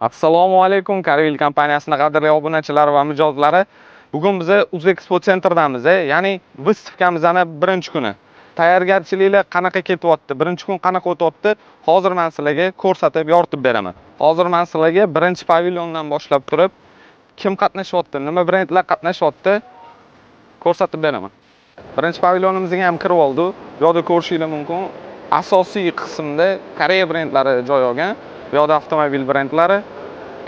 Assalomu alaykum Karvil kompaniyasining qadrli obunachilari va mijozlari. Bugun biz Uzexpo centerdamiz, ya'ni выставkamizning birinchi kuni. Tayyorgarchiliklar qanaqa ketyapti? Birinchi kun qanaqa o'tyapti? Hozir men sizlarga ko'rsatib, yoritib beraman. Hozir men sizlarga birinchi pavilyondan boshlab turib, kim qatnashyapti, nima brendlar qatnashyapti ko'rsatib beraman. Birinchi pavilyonimizga ham kirib oldi. Bu yerda ko'rishingiz mumkin. Asosiy qismda Koreya brendlari joy olgan. Bu yerda avtomobil brendlari.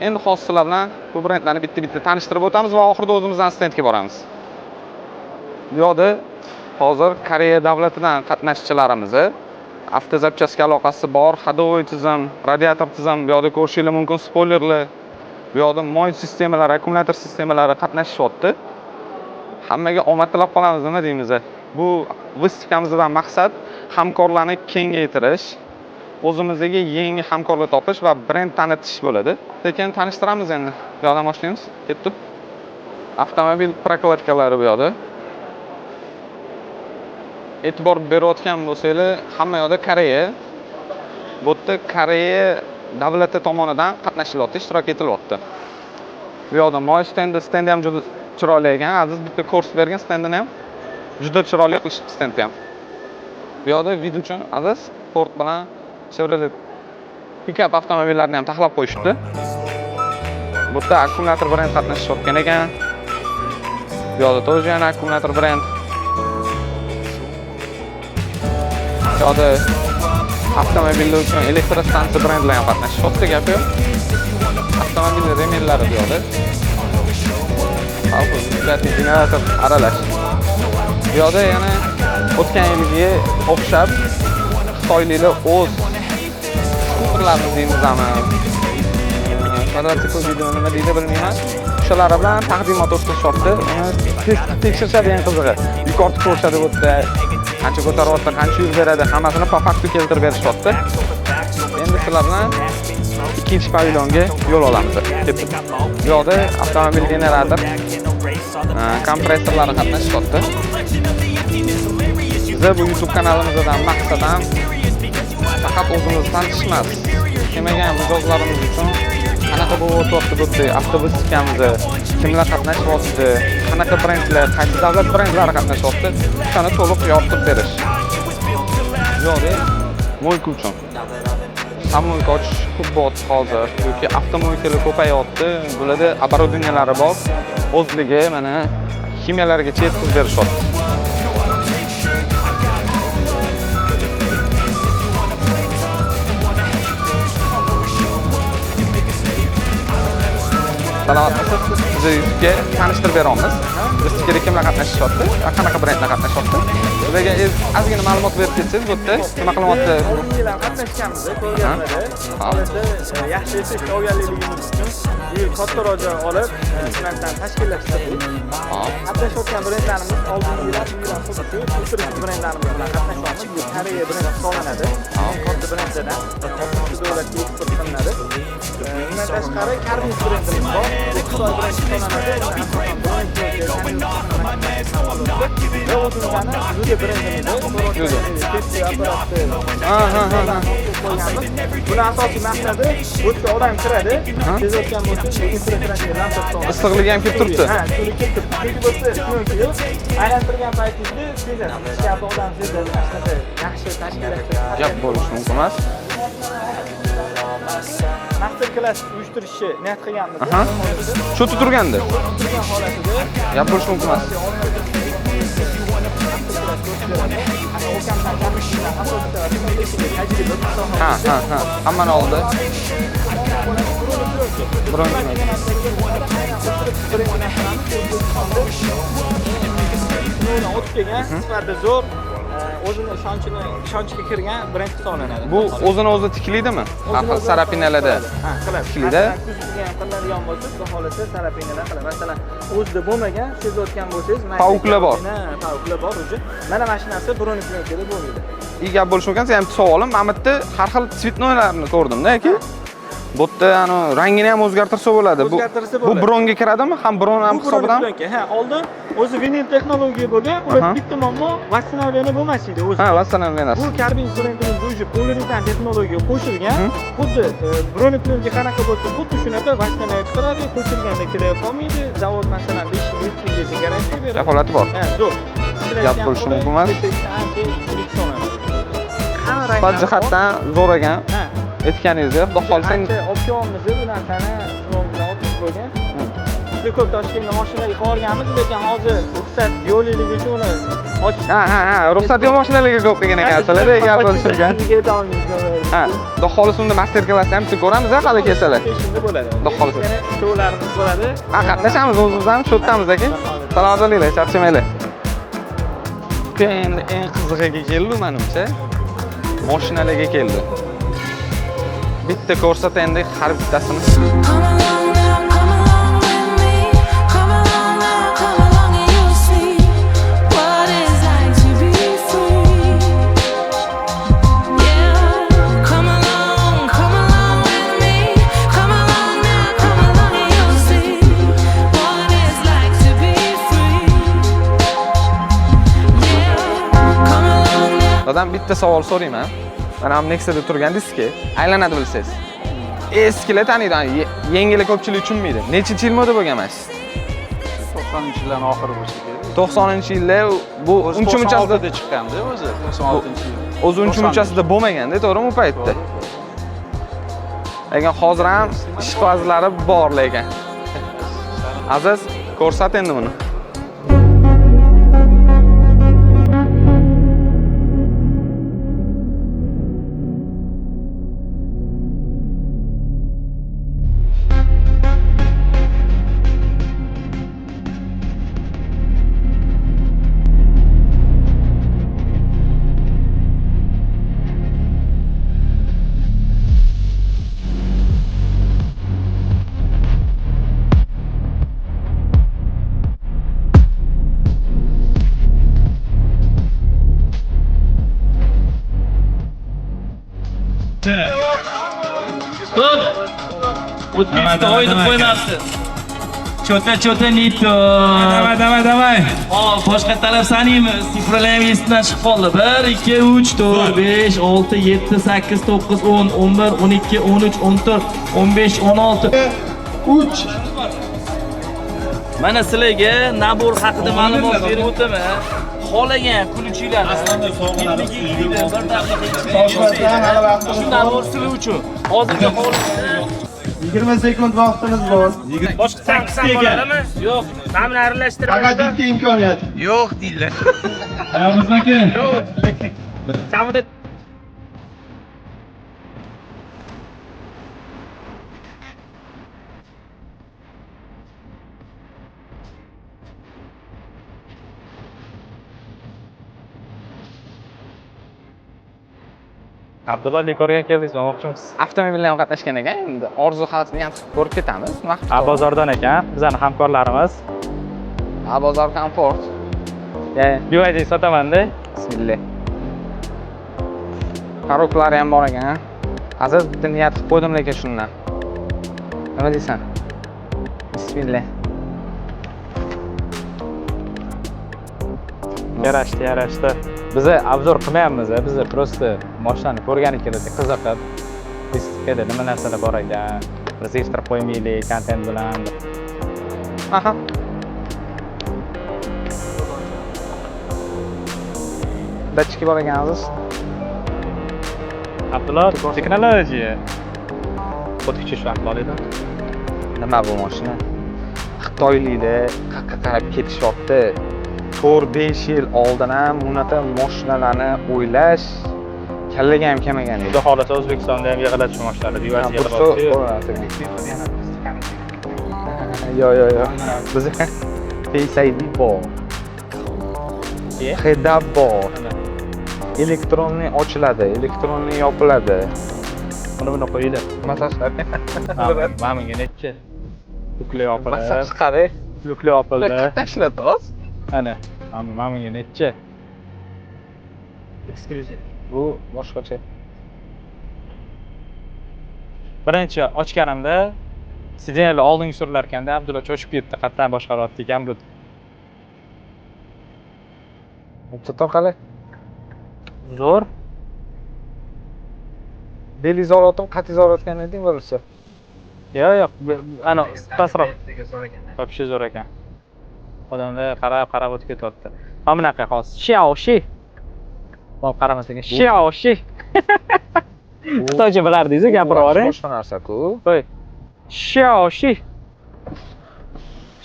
Endi hozir sizlar bilan bu brendlarni bitta-bitta tanishtirib o'tamiz va oxirida o'zimizdan stendga boramiz. Bu yerda hozir Koreya davlatidan qatnashchilarimiz, avtozapchastka aloqasi bor, ходовой tizim, radiator tizim, bu yerda ko'rishingiz mumkin, spoilerlar. Bu yerda moy sistemalari, akkumulyator sistemalari qatnashyapti. Hammaga omad tilab qolamiz, nima deymiz? Bu выставkamizdan maqsad hamkorlarni kengaytirish, o'zimizga yangi hamkorlar topish va brend tanitish bo'ladi. Lekin tanishtiramiz endi. Bu yerdan boshlaymiz. Ketdi. Avtomobil prokladkalari bu yerda. E'tibor berayotgan bo'lsanglar, hamma yoqda Koreya. Bu yerda Koreya davlati tomonidan qatnashilyapti, ishtirok etilyapti. Bu yerda moy stendi ham juda chiroyli ekan. Aziz bitta ko'rsatib bergan stendini ham juda chiroyli qilishdi stendni ham. Bu yerda video uchun Aziz Ford bilan Chevrolet pikap avtomobillarini ham taxlab qo'yishdi. Bu yerda akkumulyator brend qatnashayotgan ekan. Bu yerda тоже yana akkumulyator brend. Bu yerda avtomobillar uchun elektrostansiya brendlari ham qatnashyapti gapi. Avtomobil remellari bu yerda. Generator aralash. Bu yerda yana o'tgan yilga o'xshab Xitoyliklar o'z skuterlarni deymizmi? Kvadratsikl video nima deydi bilmayman. O'shalar bilan taqdimot o'tkazishdi. Tekshirishadi eng qizig'i. Yuqorida ko'rsatib o'tdi. Qancha ko'taryapti, qancha yuz beradi, hammasini po faktu keltirib berishyapti. Endi sizlar bilan ikkinchi pavilyonga yo'l olamiz. Bu yerda avtomobil generator, kompressorlari qatnashyapti. Biz bu YouTube kanalimizdan maqsad ham faqat o'zimizni tanitish emas. Kelmagan mijozlarimiz uchun qanaqa bo'lib o'tyapti avtobusimiz, kimlar qatnashyapti, qanaqa brendlar, qaysi davlat brendlari qatnashyapti, shuni to'liq yoritib berish. Yo'q, mo'yka uchun. Samoyka ochish ko'p bo'lyapti hozir, yoki avtomobillar ko'payapti. Bularda оборудованиялari bor. O'zligi mana kimyalargacha yetkazib berishyapti. Salomatmisiz? Sizga tanishtirib beramiz. Bizga kimlar qatnashyapti, qanaqa brendlar qatnashyapti. Sizlarga ozgina ma'lumot berib ketsangiz, bu yerda nima qilyapti? Yillar qatnashganmiz, ko'rganmada. Holatda yaxshi yashash tayyorgarligimiz uchun yil katta ro'ja olib, sizlardan tashkillashtirdik. Qatnashayotgan brendlarimiz oldingi yillar xuddi futuristik brendlarimiz bilan qatnashyapmiz. Bu Koreya brendi hisoblanadi. Katta brendlardan shu davlatga eksport qilinadi. Undan tashqari Karvin brendimiz bor. Xitoy brendi hisoblanadi. Ve o'zimizdan Zuge brendimiz Buni asosiy maqsadi o'tga odam kiradi, tezayotgan bo'lsa, issiqligi ham kelib turibdi. Ha, kelib turibdi. Chunki bo'lsa, aylantirgan paytingizda sezasiz. Ichkarida odam sezadi, yaxshi tashkillashtiradi. Gap bo'lishi mumkin emas. Master klass uyushtirishni niyat qilganmiz. Shu turganda. Turgan holatida Gap bo'lishi mumkin emas. Ha. Hammani oldi. O'tib kelgan, sifatida zo'r, o'zini ishonchga kirgan brend hisoblanadi. Bu o'zini o'zi tiklaydimi? Har xil sarapinalarda. Ha, qiladi. Tiklaydi. Qiladigan bo'lsa, bu holatda sarapinalar qiladi. Masalan, o'zida bo'lmagan, sezayotgan bo'lsangiz, Pauklar bor. Pauklar bor o'zi. Mana shu narsa birovnikidan kelib bo'lmaydi. Gap bo'lishi mumkin. Sen ham savolim, mana bu yerda har xil tsvetnoylarni ko'rdim-da, aka. Bu yerda ani rangini ham o'zgartirsa bo'ladi. O'zgartirsa Bu bo'ladi. bronga kiradimi? Ham bron ham hisobidan. Ha, oldin o'zi vinil texnologiya bo'lgan, ular bitta muammo vaksinatsiya bo'lmas edi o'zi. Ha, vaksinatsiya. Bu karbin brendimiz уже poliuretan texnologiya qo'shilgan. Xuddi broneplenka qanaqa bo'lsa, xuddi shunaqa vaksinatsiya chiqaradi, qo'shilganda kirib qolmaydi. Zavod masalan 5 yil yetkingacha garantiya beradi. Kafolati bor. Ha, zo'r. Gap bo'lishi mumkin emas. Sifat jihatdan zo'r ekan. Ha. Aytganingizdek, xudo xohlasa olib kelamiz bu narsani sinovdan o'tib qo'ygan. Juda ko'p Toshkentga mashinaga yuborganmiz, lekin hozir ruxsat yo'qligi uchun uni ochish. ha, ruxsat yo'q mashinalarga ko'p qilgan ekansizlar, gap qilishgan. Ha, xudo xohlasa unda master klass ham ko'ramiz, hali kelsalar. Shunda bo'ladi. Xudo xohlasa. Shoularimiz bo'ladi. Ha, qatnashamiz o'zimizdan, shu yerdamiz aka. Salomat bo'linglar, charchamanglar. Endi eng qizig'iga keldi menimcha. Mashinalarga keldi. Bitta ko'rsat endi har bittasini. Come along now, come along with me. Come along now, come along and you'll see what it's like to be free. Yeah, come along with me. Come along now, come along and you'll see what it's like to be free. Yeah, come along now. Dadam bitta savol so'rayman. Mana ham Nexa'da turgan diski aylanadi bilsangiz. Eskilar taniydi, yangilar ko'pchilik tushunmaydi. Necha yil moda bo'lgan emas? 90-yillarning oxiri bo'lsa kerak. 90-yillar bu uncha-munchasida chiqqanda o'zi 96-yil. o'zi uncha-munchasida bo'lmaganda, to'g'rimi u paytda? Lekin hozir ham ish fazlari bor lekin. Aziz, ko'rsat endi buni. O'zbekiston o'yinib qo'ymasdi. Chota nito. Давай. Hop, boshqa talab sanaymiz. Sifralar ham esidan chiqib qoldi. 1 2 3 4 5 6 7 8 9 10 11 12 13 14 15 16 3. Mana sizlarga nabor haqida ma'lumot berib o'taman. Xohlagan kuluvchilar aslida bir daqiqa shu nabor sizlar uchun. Hozirga xohlagan 20 sekund vaqtimiz bor. Boshqa sanksiya bo'ladimi? Yo'q. Ta'min aralashtirib. Faqat bitta imkoniyat. yo'q deydilar. Ayog'imizniki. Samolyot Abdulla dekorga keldingiz, olmoqchimiz. Avtomobillar ham qatnashgan ekan, endi orzu havasini ham ko'rib ketamiz. Vaqt. Bozordan ekan, bizning hamkorlarimiz. Bozor komfort. BYD sotaman-da. Bismillah. Qaroqlari ham bor ekan. Aziz bitta niyat qilib qo'ydim lekin shundan. Nima deysan? Bismillah. Yarashdi. Biz obzor qilmayapmiz, biz просто mashinani ko'rgani keldik, qiziqib. Diskada nima narsalar bor ekan, registrab qo'ymaylik, kontent bilan. Aha. Dachki bor ekan aziz. Abdulla, texnologiya. O'tkichi shu ahvolida. Nima bu mashina? Xitoylikda qaqqa qarab ketishyapti. 4-5 yil oldin ham bunaqa mashinalarni o'ylash kallaga ham kelmagan edi. Xudo xohlasa O'zbekistonda ham yig'iladi shu mashinalar, BYD Yo'q. Biz Face ID bor. HEDA bor. Elektronli ochiladi, elektronli yopiladi. Buni qo'ydi. Masajlar. Mana bunga necha? Bukli yopildi. Masaj qari. Bukli yopildi. Tashladi oz. Ana, mana bunga necha? eksklyuziv. Bu boshqacha. birinchi ochganimda sidenlar oldinga surilar ekanda, Abdulla cho'chib ketdi, qatdan boshqaryapti ekan bu. To'xtab qalay. Zo'r. Belingiz og'riyotmi, qattingiz og'riyotgan eding bo'lsa? Yo'q, ana pastroq. Вообще zo'r ekan. Odamlar qarab o'tib ketyapti. Mana bunaqa hozir. Xiaoxi. Bop qaramas ekan. Xiaoxi. Xitoycha bilardingiz, gapiravering. Boshqa narsa-ku. Qo'y. Xiaoxi.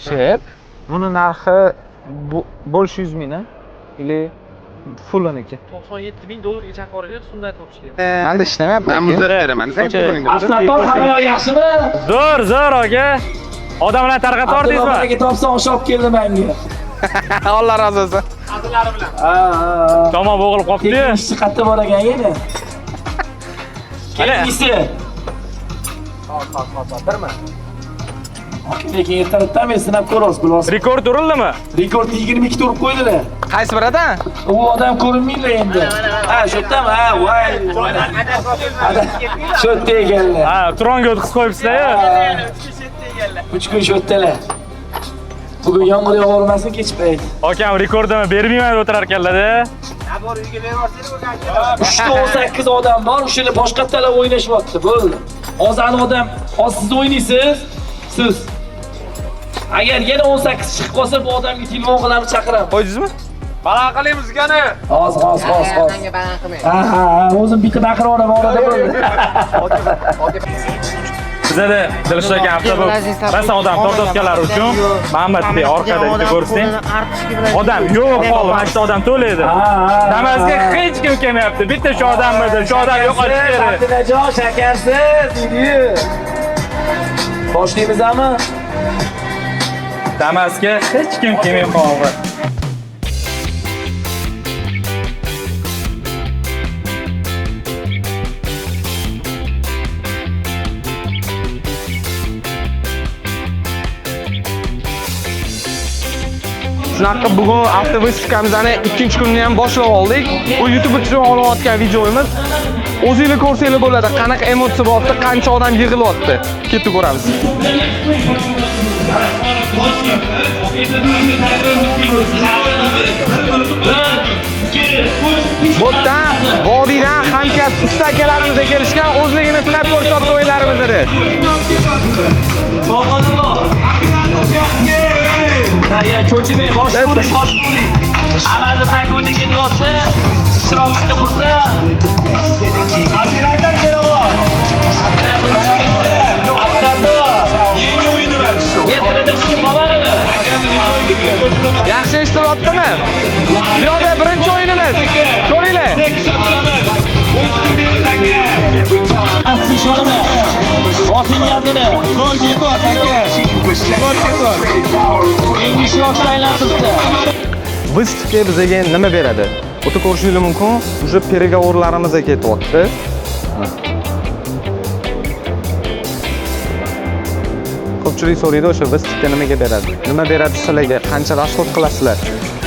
Shep. Buni narxi bo'lish 100 ming, ili fullaniki. $97,000gacha qo'yib, shunday topish kerak. Menda ishlamayapti. Men muzda beraman. Aslatton hamma yaxshimi? Zo'r aka. Odamlar tarqab tordingizmi? Abdulla topsa osh olib keldi menga. Alloh razı olsun. Tamam bo'g'ilib qopti. Ishchi qayerda bor ekan endi? Kelgisi. Lekin ertalabdan men sinab ko'ramiz, bilasiz. Rekord urildimi? Rekord 22 turib qo'ydilar. Qaysi biridan? U odam ko'rinmaydi endi. Ha, shu yerdami? Ha, voy. Shu yerda ekanlar. Ha, Turonga o'tkazib qo'yibsizlar-ku. 3 kun shu yerdalar. Bugun yomg'ir yog'ormasin kech payt. Akam rekordini bermayman deb o'tirar ekanlar-da. 318 odam bor, o'shalar boshqa talab o'ynashyapti. Bo'ldi. Hozir ana odam, hozir siz o'ynaysiz. Siz. Agar yana 18 chiqib qolsa, bu odamga telefon qilib chaqiraman. Qo'ydingizmi? Baland qilamiz gani. Hozir. Ha, o'zim bitta baqiraman orada bo'ldi. Bizada Dilshod aka hafta bu rasm odam tortayotganlar uchun Muhammadbek orqada bitta ko'rsang. Odam yo'q qoldi, mana shu odam to'laydi. Namazga hech kim kelmayapti. Bitta shu odammidi, shu odam yo'qotish kerak. Abdullajon shakarsiz, deydi. Boshlaymizmi? Namazga hech kim kelmay qoldi. Shunaqa bugun avtovystavkamizni ikkinchi kunni ham boshlab oldik. Bu YouTube uchun olayotgan videomiz. O'zingizlar ko'rsanglar bo'ladi, qanaqa emotsiya bo'lyapti, qancha odam yig'ilyapti. Ketib ko'ramiz. Bo'tdan, vodiydan hamkasb usta akalarimizga kelishgan, o'zligini sinab ko'rsatdi o'yinlarimizni. Ya cho'chimay boshqurish. Amalda tangoda ketyapti. Chiroqda bo'lsa. Abdulladan kelaver. Yangi o'yinni Yaxshi eshitilyaptimi? Buyoqda birinchi o'yinimiz. Ko'ringlar. Asli shonimi. Oting yadini. Gol ketyapti aka. Gol ketyapti. Yangi shokni aylantirdi. Выставка bizga nima beradi? O'ta ko'rishingiz mumkin, уже переговорlarimizga ketyapti. Ko'pchilik so'raydi, o'sha выставка nimaga beradi? Nima beradi sizlarga? Qancha rasxod qilasizlar?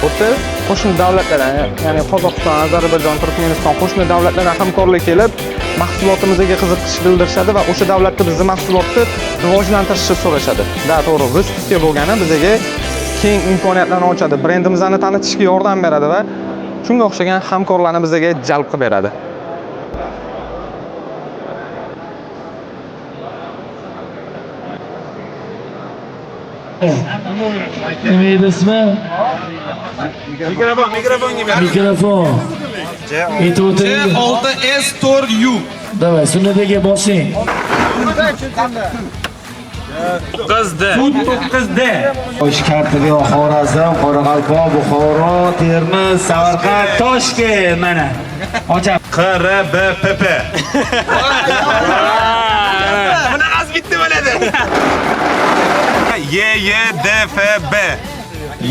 O'ta qo'shni davlatlardan, ya'ni Qozog'iston, Ozarbayjon, Turkmaniston qo'shni davlatlardan hamkorlik qilib, mahsulotimizga qiziqish bildirishadi va o'sha davlatda bizning mahsulotni rivojlantirishni so'rashadi. Da to'g'ri, выставка bo'lgani bizga keng imkoniyatlarni ochadi, brendimizni tanitishga yordam beradi va shunga o'xshagan hamkorlarni bizga jalb qilib beradi. Nima edasizmi? Mikrofon. Aytib o'tiring. 6S4U. Davay, sunnatga bosing. 9D. Toshkentga Xorazm, Qoraqalpoq, Buxoro, Termiz, Samarqand, Toshkent mana. Ocham. QRBPP. Bunaqasi bitta bo'ladi. YYDFB.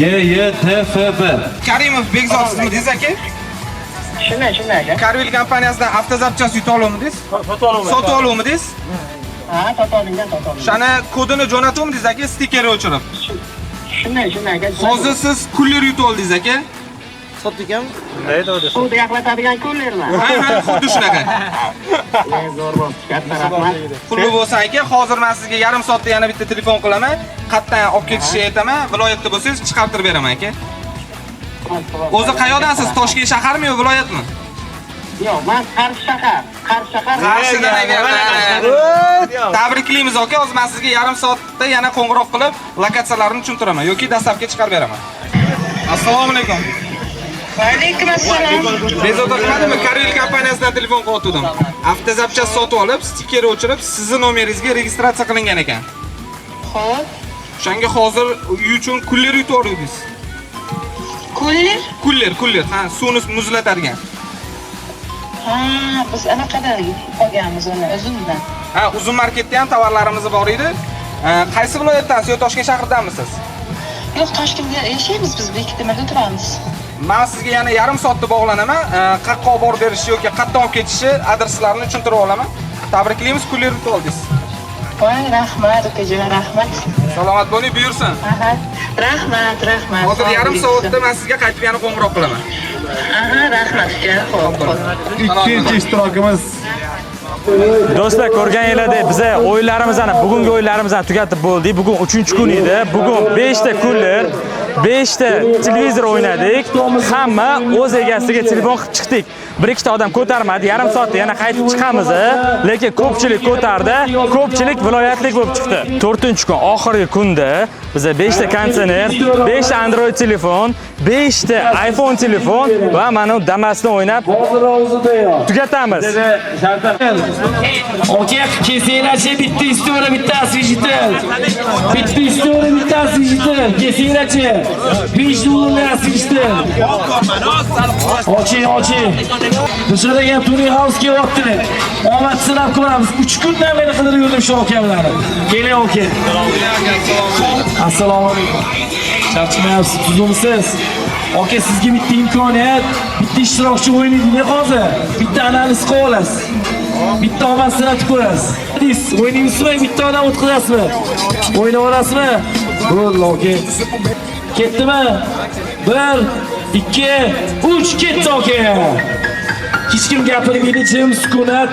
YYTFB. Karimov Bekzod sizmisiz aka? Shunday aka. Karvil kompaniyasidan avtozapchas yuta oluvmidingiz? Sotib oluvmidingiz? Ha, to'xtatingdan. Shani kodini jo'natuvmidingiz aka, stiker o'chirib. Shunday aka. Hozir siz kuller yutib oldingiz aka. Sotdik ham. Suvda yaxlatadigan kullermi? Ha, xuddi shunaqa. Zo'r bo'ldi. Katta rahmat. Pulli bo'lsa aka, hozir men sizga yarim soatda yana bitta telefon qilaman. Qayerdan olib ketishni aytaman. Viloyatda bo'lsangiz chiqartirib beraman aka. O'zi qayerdansiz? Toshkent shaharmi yo viloyatmi? Yo'q, men Qarshi shahar. Qarshidan tabriklaymiz aka. Hozir men sizga yarim soatda yana qo'ng'iroq qilib, lokatsiyalarini tushuntiraman yoki dastlabga chiqarib beraman. Assalomu alaykum. Alaykum assalom. Bezovta qiladimi? Karel kompaniyasidan telefon qilyaptim. Avtozapchast sotib olib, stiker o'chirib, sizning nomeringizga registratsiya qilingan ekan. Xo'p. O'shanga hozir uy uchun kuller yutib oldingiz. Kuller. Ha, suvni muzlatadigan. Ha, biz anaqadan olganmiz uni uzundan. Ha, uzun marketda ham tovarlarimiz bor edi. Qaysi viloyatdansiz yo Toshkent shahridanmisiz? Yo'q, Toshkentda yashaymiz biz, Bektemirda turamiz. Men sizga yana yarim soatda bog'lanaman. Qayerga olib borib berishi yoki qayerdan olib ketishi adreslarini tushuntirib olaman. Tabriklaymiz, kuller yutib oldingiz. Voy, rahmat akajon, rahmat. Salomat bo'ling, buyursin. Aha, rahmat. Hozir yarim soatda men sizga qaytib yana qo'ng'iroq qilaman. Aha, rahmat aka. Xo'p. Ikkinchi ishtirokimiz. Do'stlar, ko'rganingizdek, biz bugungi o'yinlarimizni tugatib bo'ldik. Bugun 3-kun edi. Bugun 5 ta kuller, 5 ta televizor o'ynadik. Hamma o'z egasiga telefon qilib chiqdik. Bir ikkita odam ko'tarmadi. Yarim soatda yana qaytib chiqamiz, lekin ko'pchilik ko'tardi. Ko'pchilik viloyatlik bo'lib chiqdi. 4-kun oxirgi kunda biz 5 ta konditsioner, 5 ta Android telefon, 5 ta iPhone telefon va mana Damas'ni o'ynab tugatamiz. Okey, kesinglarchi, bitta istori, bitta osvejitel. Bitta istori, bitta osvejitel. Kesinglarchi. 5 dollar osvejitel. Oching. Dışarıdagi Tony House kelyapti. Omad sinab ko'ramiz. 3 kundan beri qidirib yurdim shu okamlarni. Keling aka. Assalomu alaykum. Charchamayapsiz, tuzumsiz. Aka, sizga bitta imkoniyat, bitta ishtirokchi o'ynaydi hozir. Bitta analiz qilib olasiz. Bitta omad sinatib ko'rasiz. Siz o'ynaysizmi, bitta odam o'tkazasizmi? O'ynab olasizmi? Bo'ldi aka. Ketdimi? 1, 2, 3 ketdi aka. Hech kim gapirmaydi, jim sukunat.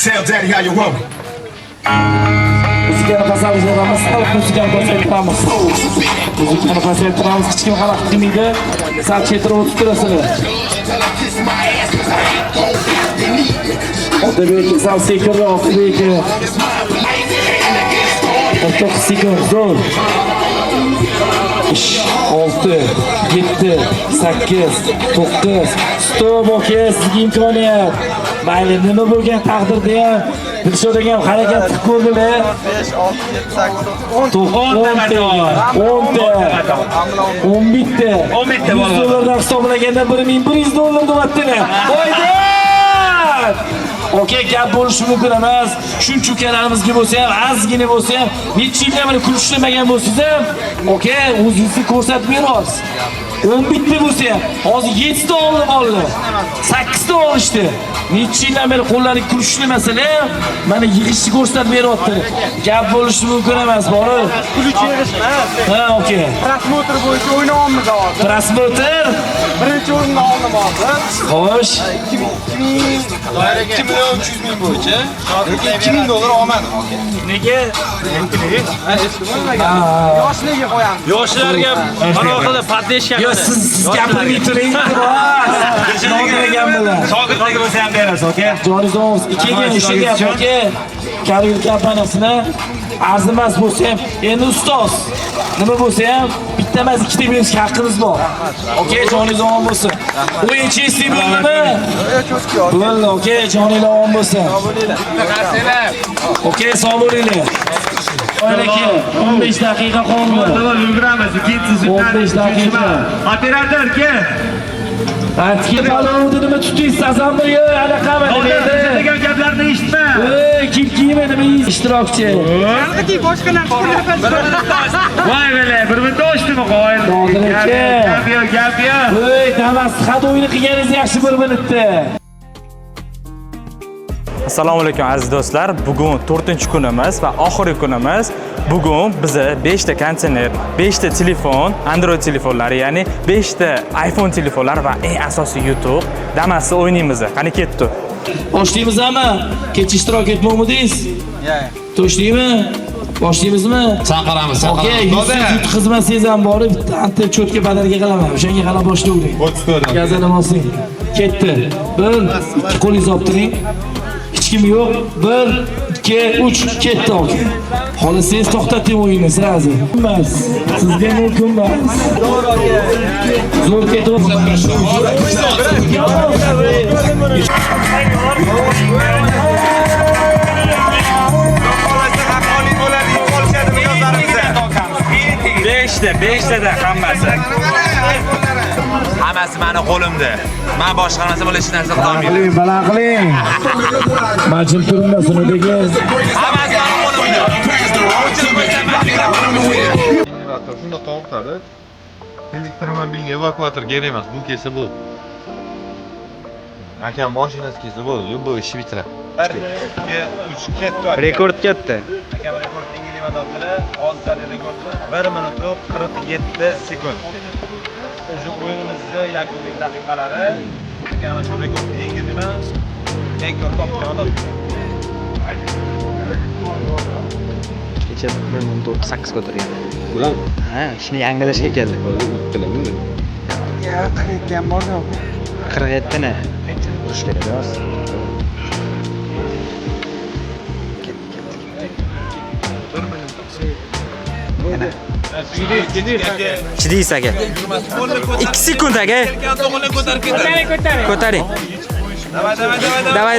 Tell daddy how you want. Muzikani pasaytiramiz, muzikani pasaytiramiz. Muzikani pasaytiramiz, hech kim xalaqit qilmaydi. Sal chetirib o'tib turasizlar. Otabek, sal sekinroq, Otabek. O'rtoq sekin, zo'r. 6, 7, 8, 9, stop aka, sizga imkoniyat. Mayli, nima bo'lgan taqdirda ham Dilshodga ham harakat qilib ko'rdilar. 5, 6, 7, 8, 10, 11 ta. 100 dollardan hisoblaganda 1100 dollar deyaptilar. Voydan! Okey, gap bo'lishi mumkin emas. Shuncha ukalarimizga bo'lsa ham, ozgina bo'lsa ham, necha yildan beri kul ishlamagan bo'lsangiz ham, okey, o'zingizni ko'rsatib berasiz. 11 ta bo'lsa ham, hozir 7 ta oldi bolalar. 8 ta olishdi. Necha yildan beri qo'llaring kul ishlamasalar, mana yig'ishni ko'rsatib beryapti. Gap bo'lishi mumkin emas, borib. Pul yig'ishmas. Ha, okey. Prosmotr bo'yicha o'ynayapmiz hozir. Prosmotr Birinchi o'rinda oldim hozir. xo'sh. 2 million 300 ming bo'yicha 2000 dollar olmadim aka. Nega? Yoshlarga qo'yamiz. Yoshlarga mana orqada podдержка. Yo, siz gapirmay turing. Shogirdigan Shogirdlarga bo'lsa ham berasiz, aka. Jonizov ikkiga ishiga aka. Karel kompaniyasini arzimas bo'lsa ham, endi ustoz nima bo'lsa ham bitta emas, ikkita berishga haqqimiz bor. Okey, Jonizov bo'lsin. O'yinchi isi bo'ldimi? Bo'ldi, okey, Jonizov bo'lsin. Okey, sog' bo'linglar. Aka, 15 daqiqa qoldi. Yuguramiz, ketsiz. 15 daqiqa. Operator ke. Atki palovni nima tutdingiz, azammi yo, anaqami dedi. Degan gaplarni eshitma. Kim kiymadimi ishtirokchi? Voy bele, bir bitta oshdimi qo'yil. Gap yo. Voy, Damas, had o'yini qilganingiz yaxshi bir minutda. Assalomu alaykum aziz do'stlar. Bugun 4-kunimiz va oxirgi kunimiz. Bugun bizni 5 ta konteyner, 5 ta telefon, Android telefonlari, ya'ni 5 ta iPhone telefonlari va eng asosiy YouTube damasida o'ynaymiz. Qani ketdi. Boshlaymizmi? Kecha ishtirok etmoqmidingiz? Toshdingmi? Boshlaymizmi? Chaqiramiz, Okey, yurt xizmatingiz ham bor, bitta antiq cho'tka badarga qilaman. O'shanga qarab boshlayvering. Gazalamoqsing. Ketdi. 1, 2 qo'lingizni olib turing. Hech kim yo'q. 1, 2, 3 ketdi aka. Xohlasangiz to'xtating o'yinni sirazi. Emas. Sizga mumkin emas. Zo'r ketyapti. Beshtada hammasi. Hammasi meni qo'limda. Men boshqa narsa bilan hech narsa qila olmayman. Baland qiling. Majim turmasin o'dagi. Hammasi meni qo'limda. Shunda to'xtadi. Elektromobilga evakuator kerak emas, bu kelsa bu. Akam mashinasi kelsa bo'ldi, bu ish bitiradi. 1, 2, 3 ketdi. Rekord ketdi. Akam rekord yengilmadobdi. 6 ta rekord. 1 minut 47 sekund. O'sha o'yinimizda yakuniy daqiqalari. Akam shu rekordni yengildiman. Rekord topgan. Kecha 8 ko'targan. Ulan? Ha, shuni yangilashga keldi. Ya, 47 ham bormi? 47 ni. Urish kerak emas. Chidaysiz aka. 2 sekund aka. Ko'taring. Davay.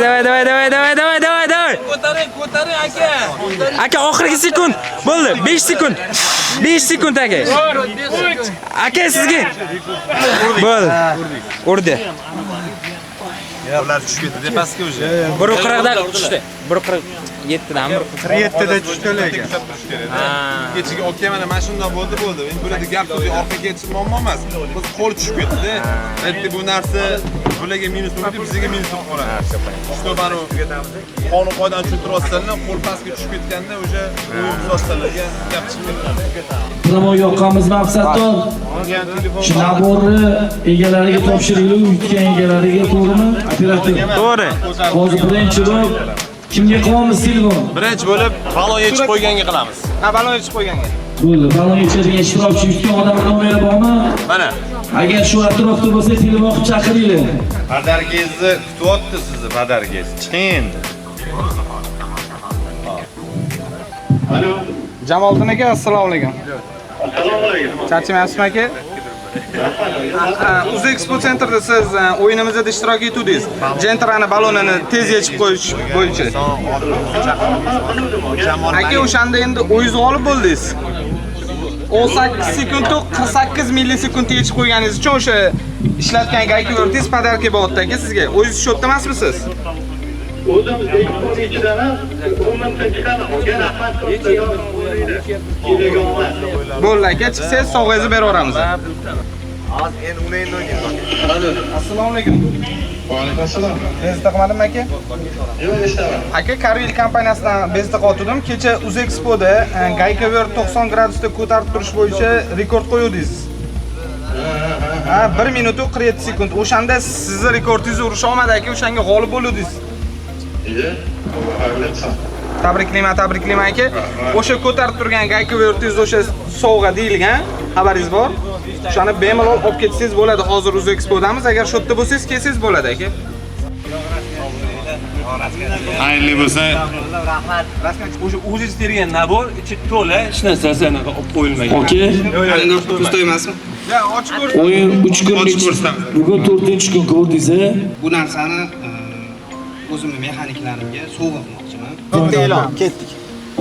Ko'taring aka. Aka oxirgi sekund. Bo'ldi, 5 sekund. 5 sekund aka. Aka sizga. Bo'ldi. Urdi. Ular tushib ketdi, pastga o'sha. 1:40 da tushdi. 1:47 dan 47 da tushdi lekin. Kechiga olib kelmana mana shundan bo'ldi. Endi bu yerda gap so'z orqaga ketish muammo emas. Biz qo'l tushib ketdi. Endi bu narsa bularga minus bo'ldi, bizga minus bo'lib qoladi. Что banu qonun qoidani tushuntiryapsanlar, qo'l pastga tushib ketganda o'sha o'yin buzatsalarga gap chiqib ketadi. Nima yoqqanmiz maqsador? Shu naborni egalariga topshiringlar, yutgan egalariga to'g'rimi? Operator. To'g'ri. Hozir birinchi bo'lib kimga qilamiz telefon? Birinchi bo'lib balon yechib qo'yganga qilamiz. Ha, balon yechib qo'yganga. Bo'ldi, balon yechadigan ishtirokchi yutgan odamlar nomeri bormi? Mana. Agar shu atrofda bo'lsa telefon qilib chaqiringlar. Padargingizni kutyapti sizni, padargingiz. Chiqing endi. Alo. Jamoliddin aka, assalomu alaykum. Assalomu alaykum. Charchamayapsizmi aka? Uzexpo sentrda siz o'yinimizda ishtirok etdingiz. Gentrani balonini tez yechib qo'yish bo'yicha. Aka, o'shanda endi o'zingiz g'olib bo'ldingiz. 18 sekund 48 millisekund yechib qo'yganingiz uchun o'sha ishlatgan gayka o'rtingiz padarka bo'lyapti aka sizga. O'zingiz shu yerda emasmisiz? O'zim eksport ichidaman. Umuman chiqadi. O'ga rahmat. Bo'ldi aka, chiqsangiz sovg'angizni berib yuboramiz. Hozir endi uni endi o'ynaymiz. Assalomu alaykum. Va alaykum assalom. Bezda qilmadimmi aka? Yo'q, eshitaman. Aka, Karvil kompaniyasidan bezda qotdim. Kecha Uzexpoda Gayka World 90 gradusda ko'tarib turish bo'yicha rekord qo'yuvdingiz. Ha, 1 minut 47 sekund. O'shanda sizni rekordingizni urisha olmadi aka, o'shanga g'olib bo'ldingiz. Tabriklayman aka. O'sha ko'tarib turgan Gayka Worldingiz o'sha sovg'a deyilgan, xabaringiz bor? O'shani bemalol olib ketsangiz bo'ladi. Hozir Uzexpodamiz. Agar shu yerda bo'lsangiz, kelsangiz bo'ladi aka. Xayrli bo'lsa. Rahmat. Rasman O'sha o'zingiz tergan nabor ichi to'la hech narsasi anaqa olib qo'yilmagan. Okey. Pust emasmi? Ya, ochib ko'rsin. O'yin 3 kunlik. Bugun 4-kun ko'rdingiz. Bu narsani o'zimning mexaniklarimga sovg'a qilmoqchiman. Bitta e'lon, ketdik.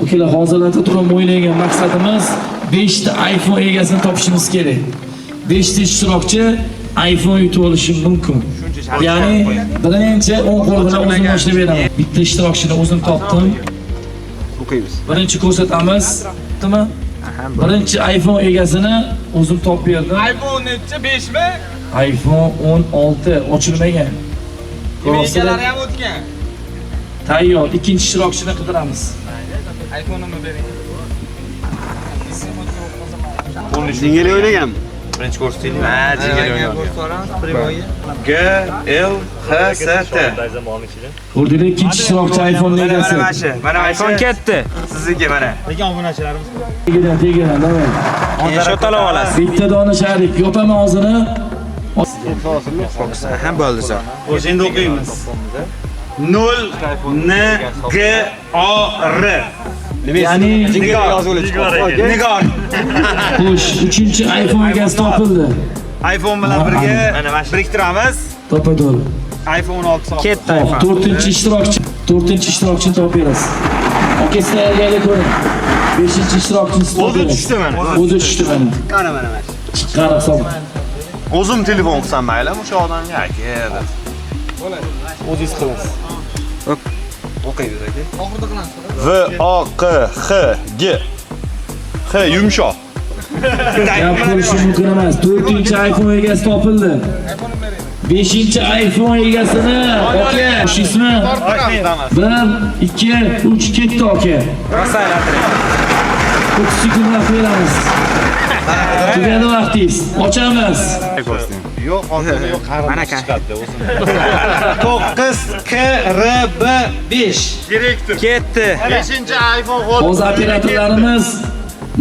Okeylar, hozirlarda turib o'ynagan maqsadimiz 5 ta iPhone egasini topishimiz kerak. 5 ta ishtirokchi iPhone yutib olishi mumkin. Ya'ni birinchi 10 qo'l bilan o'zim boshlab beraman. Bitta ishtirokchini o'zim topdim. O'qiymiz. Birinchi ko'rsatamiz. To'g'rimi? Birinchi iPhone egasini o'zim topib berdim. iPhone necha 5 mi? iPhone 16 ochilmagan. Egalari ham o'tgan. Tayyor. Ikkinchi ishtirokchini qidiramiz. iPhone'imni bering. Jingle o'ynaganmi? Birinchi ko'rsating. Ha, jingle o'ynagan. G L H S T. Ko'rdinglar, ikkinchi ishtirokchi iPhone egasi. Mana iPhone ketdi. Sizniki mana. Lekin obunachilarimiz Tegidan, davay. Shot olib olasiz. Bitta dona sharik, yopaman og'zini. Ha, bo'ldi sir. Endi o'qiymiz. 0 N G O R. Ya'ni Nigor. Xo'sh, uchinchi iPhone egasi topildi. iPhone bilan birga biriktiramiz. To'g'ri. iPhone 6 ketdi. To'rtinchi ishtirokchini topamiz. Okesda yerga ko'ring. Beshinchi ishtirokchini topamiz. O'zi tushdi mana. O'zi tushdi mana. Qara mana. Qarab sol. O'zim telefon qilsam mayli, o'sha odamga aka. o'zingiz qilasiz. O'qiymiz aka. Oxirida qilasiz. V O Q H G. H yumshoq. Gap qilishi mumkin emas. To'rtinchi iPhone egasi topildi. Beshinchi iPhone egasini aka, shu ismi 1 2 3 ketdi aka. 30 sekundlar qo'yamiz. Tugadi vaqtingiz. Ochamiz. Yo'q, hozir yo'q. Mana chiqadi o'zim. 9 K R B 5. Direktor. Ketdi. 5-iPhone Hozir operatorlarimiz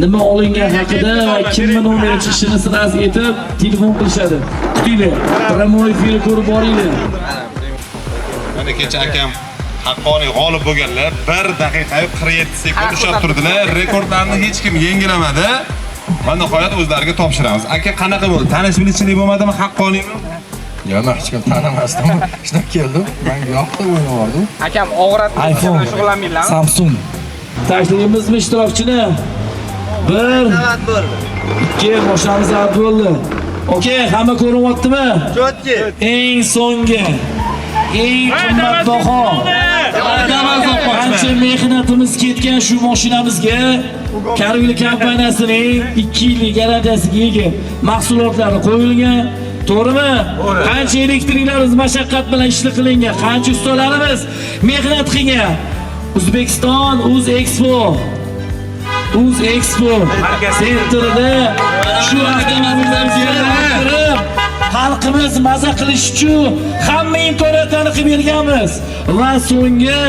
nima olingan haqida va kimni nomeri chiqishini sirasiz aytib telefon qilishadi. Kutinglar. Prямой efir ko'rib boringlar. Mana kecha akam haqqoniy g'olib bo'lganlar 1 daqiqa 47 sekund ushlab turdilar. Rekordlarni hech kim yengilamadi. Va nihoyat o'zlariga topshiramiz. Aka qanaqa bo'ldi? Tanish-bilishchilik bo'lmadimi haqqoniymi? Yo'q, hech kim tanimasdim. Shunday keldim. Menga yoqdi o'ynadim. Akam og'ratma iPhone, shug'ullanmaylarmi? Samsung. Tashlaymizmi ishtirokchini? 1 2 boshamiz rad bo'ldi. Okey, hamma ko'ryaptimi? Chotki. Eng so'nggi, eng qimmatbaho, qancha mehnatimiz ketgan shu mashinamizga Karvil kompaniyasining 2 yillik garantiyasiga ega mahsulotlari qo'yilgan. To'g'rimi? Qancha elektriklarimiz mashaqqat bilan ishli qilingan, qancha ustalarimiz mehnat qilgan. O'zbekiston Uzexpo sentrida shu avtomobillarga kirib, xalqimiz maza qilish uchun hamma imkoniyatlarni qilib berganmiz. Va so'nggi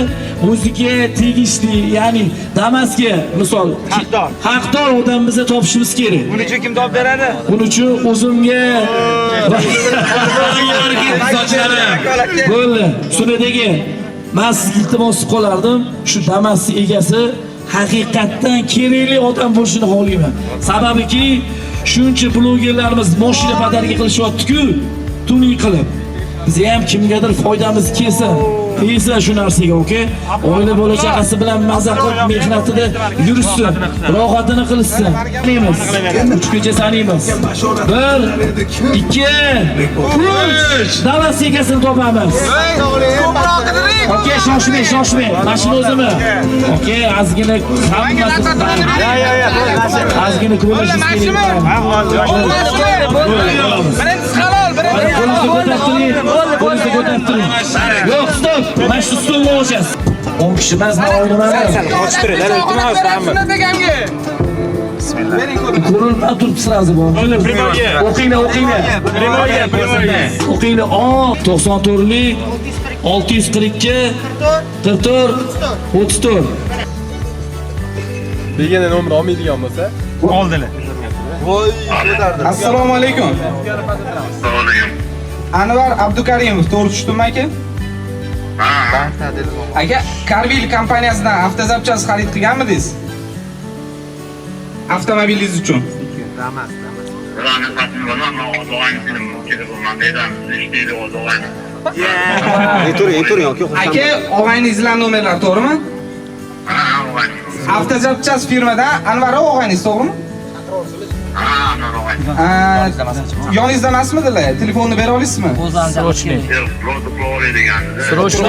o'ziga tegishli, ya'ni Damas'ga misol haqdor odamimizni topishimiz kerak. Buning uchun kim topib beradi? Buning uchun o'zimga bo'ldi. Shunidagi men sizga iltimos qolardim, shu Damas egasi haqiqatdan kerakli odam bo'lishini xohlayman. Sababiki shuncha blogerlarimiz mashina podarka qilishyapti-ku, tuning qilib. Biz ham kimgadir foydamiz kelsa, tegsa shu narsaga, okey? Oila bola chaqasi bilan maza qilib mehnatida yursin, rohatini qilsin. Deymiz. 3 kuncha sanaymiz. 1 2 3 Damas egasini topamiz. Okey, shoshmang. Mashina o'zimi. Okey, ozgina hammasi. Ozgina ko'rishingiz kerak. Qo'lingizni ko'tartiring. Yo'q, stop. Mana shu stolni olasiz. 10 kishi emas, men o'ynamayman. Ochib turinglar, iltimos, hamma. Ko'rilmay turibdi sirazi bor. O'qinglar. O'qinglar. 94lik 642 44 34. Begona nomer olmaydigan bo'lsa, Oldilar. Assalomu alaykum. Anvar Abdukarimov, to'g'ri tushdimmi aka? Aka, Karvil kompaniyasidan avtozapchast xarid qilganmidingiz? Avtomobilingiz uchun. Aka, og'ayningizlar nomerlari to'g'rimi? Avtozapchast firmadan Anvar og'ayningiz, to'g'rimi? Yoningizda emasmidilar? Telefonni bera olasizmi? Srochniy.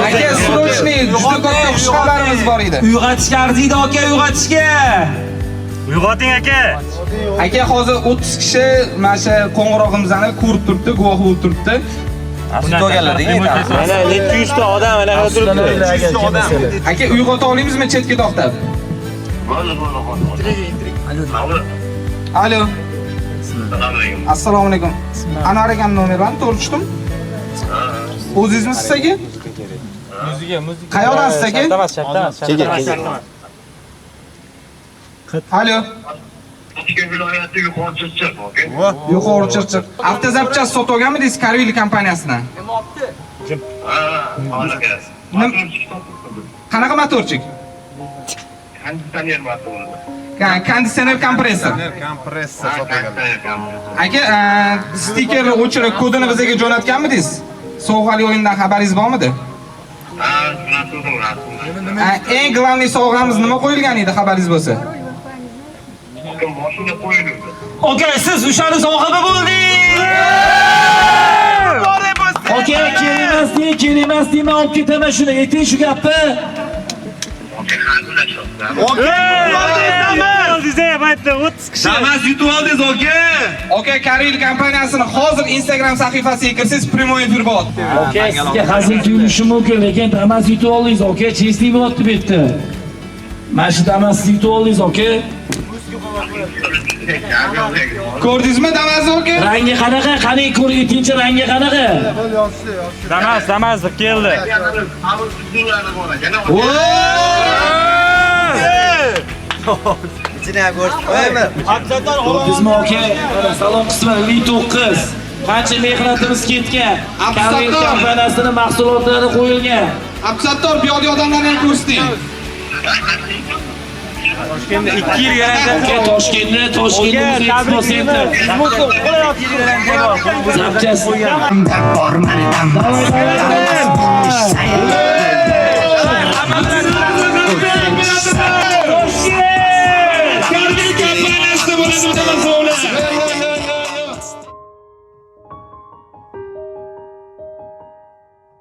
Aka, Srochniy, juda katta xushxabarimiz bor edi. Uyg'otishga arziydi aka, uyg'otishga. Uyg'oting aka. Aka, hozir 30 kishi mana shu qo'ng'irog'imizni ko'rib turibdi, guvoh bo'lib turibdi. Sut olganlar Mana 200 ta odam anaqa turibdi. Aka uyg'ota olamizmi chetga to'xtab? Alo. Assalomu alaykum. Anvar akam nomerlarni to'g'ri tushdim? O'zingizmi siz aka? Qayerdan siz aka? Alo. Yuqori Chirchiq. Avtozapchast sotib olganmidingiz Karvil kompaniyasidan? Qanaqa motorchik? Konditsioner kompressor. Aka, stiker o'chirib kodini bizga jo'natganmidingiz? Sovg'ali o'yindan xabaringiz bormidi? Eng global sovg'amiz nima qo'yilgan edi, xabaringiz bo'lsa? Okey, siz o'shani sohibi bo'ldingiz. Okey, kerak emas deyman, olib ketaman shuni. Ayting shu gapni. Damas yutib oldingiz aka. Aka, Karvil kompaniyasini hozir Instagram sahifasiga kirsangiz prямой efir bor. Okey, sizga hazil tuyulishi mumkin, lekin Damas yutib oldingiz, okey? Chestlik bo'lyapti bu yerda. Mana shu Damas yutib oldingiz, okey? Ko'rdingizmi Damas aka? Rangi qanaqa? Qani ko'ring, ikkinchi rangi qanaqa? Damas keldi. Ko'rdingizmi, okey? Salon qismi V9. Qancha mehnatimiz ketgan. Karvil kompaniyasining mahsulotlari qo'yilgan. Absattor bu yoqda odamlarni ham ko'rsating. Toshkentda 2 yil garantiya. Toshkentda Expo Center. Zapchast. Bormanidan